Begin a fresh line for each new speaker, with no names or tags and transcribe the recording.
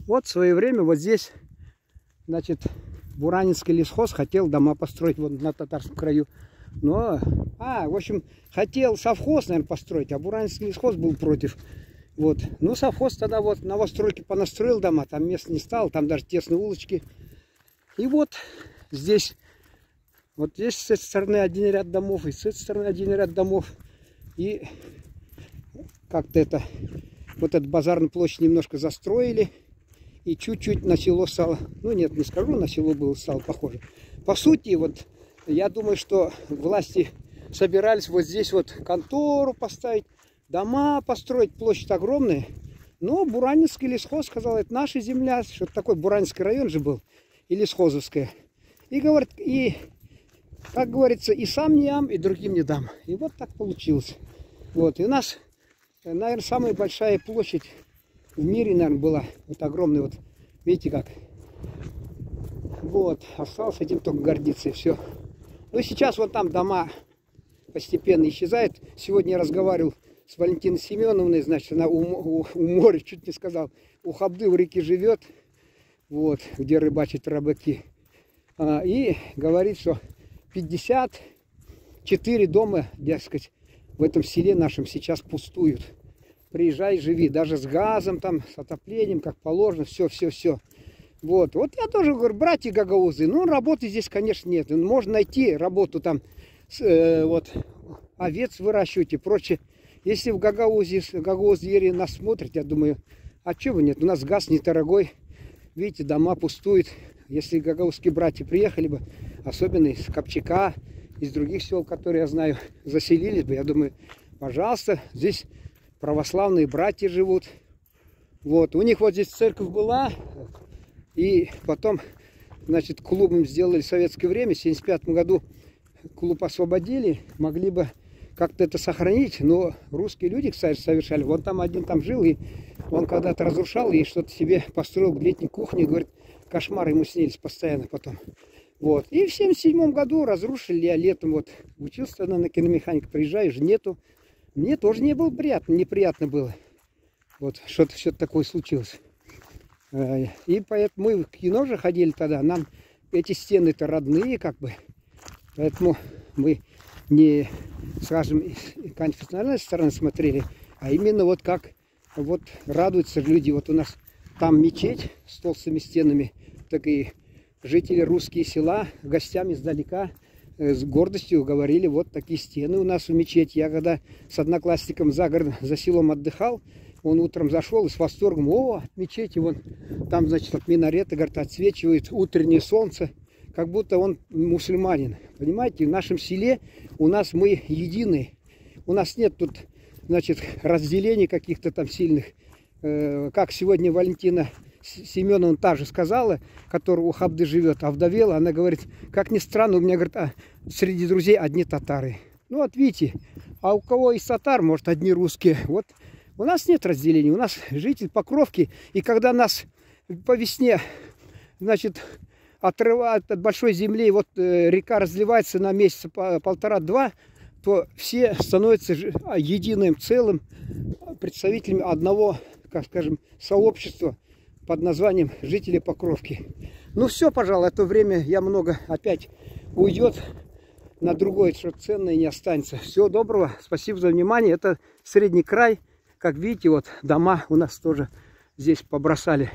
Вот в свое время вот здесь, значит, Буранинский лесхоз хотел дома построить вот на татарском краю. Но, в общем, хотел совхоз, наверное, построить, а Буранинский лесхоз был против. Вот. Ну, совхоз тогда вот новостройки понастроил дома, там мест не стало, там даже тесные улочки. И вот здесь с этой стороны один ряд домов, и с этой стороны один ряд домов. И как-то вот эту базарную площадь немножко застроили. И чуть-чуть на село стало, ну нет, не скажу, на село стало похоже. По сути, вот я думаю, что власти собирались вот здесь вот контору поставить, дома построить, площадь огромная. Но Буранинский лесхоз сказал, это наша земля, что-то такой Буранинский район же был, и лесхозовская. И говорит, и, как говорится, и сам не ям, и другим не дам. И вот так получилось. Вот, и у нас, наверное, самая большая площадь в мире, наверное, была. Вот огромный, вот, видите как. Вот, осталось этим только гордиться, и все. Ну, сейчас вот там дома постепенно исчезают. Сегодня я разговаривал с Валентиной Семеновной, значит, она у моря, чуть не сказал, у Хабды, у реки живет, вот, где рыбачат рыбаки. И говорит, что 54 дома, дескать, в этом селе нашем сейчас пустуют. Приезжай, живи, даже с газом, там, с отоплением, как положено, все. Вот я тоже говорю, братья гагаузы, ну, работы здесь, конечно, нет. Можно найти работу там, вот, овец выращивать и прочее. Если в Гагаузьере нас смотрят, я думаю, а чего нет? У нас газ недорогой, видите, дома пустуют. Если гагаузские братья приехали бы, особенно из Копчака, из других сел, которые я знаю, заселились бы, я думаю, пожалуйста, здесь православные братья живут. Вот, у них вот здесь церковь была, и потом, значит, клубом сделали в советское время, в 1975 году клуб освободили, могли бы как-то это сохранить, но русские люди, кстати, совершали. Вот там один там жил, и он когда-то разрушал и что-то себе построил в летней кухне, говорит, кошмары ему снились постоянно потом. Вот. И в 1977 году разрушили, я летом вот учился тогда на киномеханика, приезжаешь, нету. Мне тоже не было приятно, неприятно было. Вот что-то такое случилось. И поэтому мы в кино же ходили тогда, нам эти стены-то родные как бы. Поэтому мы не, скажем, с конфессиональной стороны смотрели, а именно вот как вот радуются люди. Вот у нас там мечеть с толстыми стенами, так и жители русские села гостями издалека с гордостью говорили, вот такие стены у нас в мечети. Я когда с одноклассником за селом отдыхал, он утром зашел и с восторгом, о, мечети, вон там, значит, от минарета, говорит, отсвечивает утреннее солнце, как будто он мусульманин. Понимаете, в нашем селе у нас мы едины. У нас нет тут, значит, разделений каких-то там сильных. Как сегодня Валентина Семеновна та же сказала, которая у Хабды живет, овдовела, она говорит, как ни странно, у меня, говорит, среди друзей одни татары. Ну вот видите, а у кого из татар, может, одни русские. Вот у нас нет разделений, у нас житель Покровки, и когда нас по весне, значит, отрывают от большой земли, вот река разливается на месяца полтора-два, то все становятся единым целым представителями одного, как скажем, сообщества под названием жители Покровки. Ну все, пожалуй, это время я много опять уйдет на другое, что ценное не останется. Всего доброго, спасибо за внимание. Это средний край, как видите, вот дома у нас тоже здесь побросали.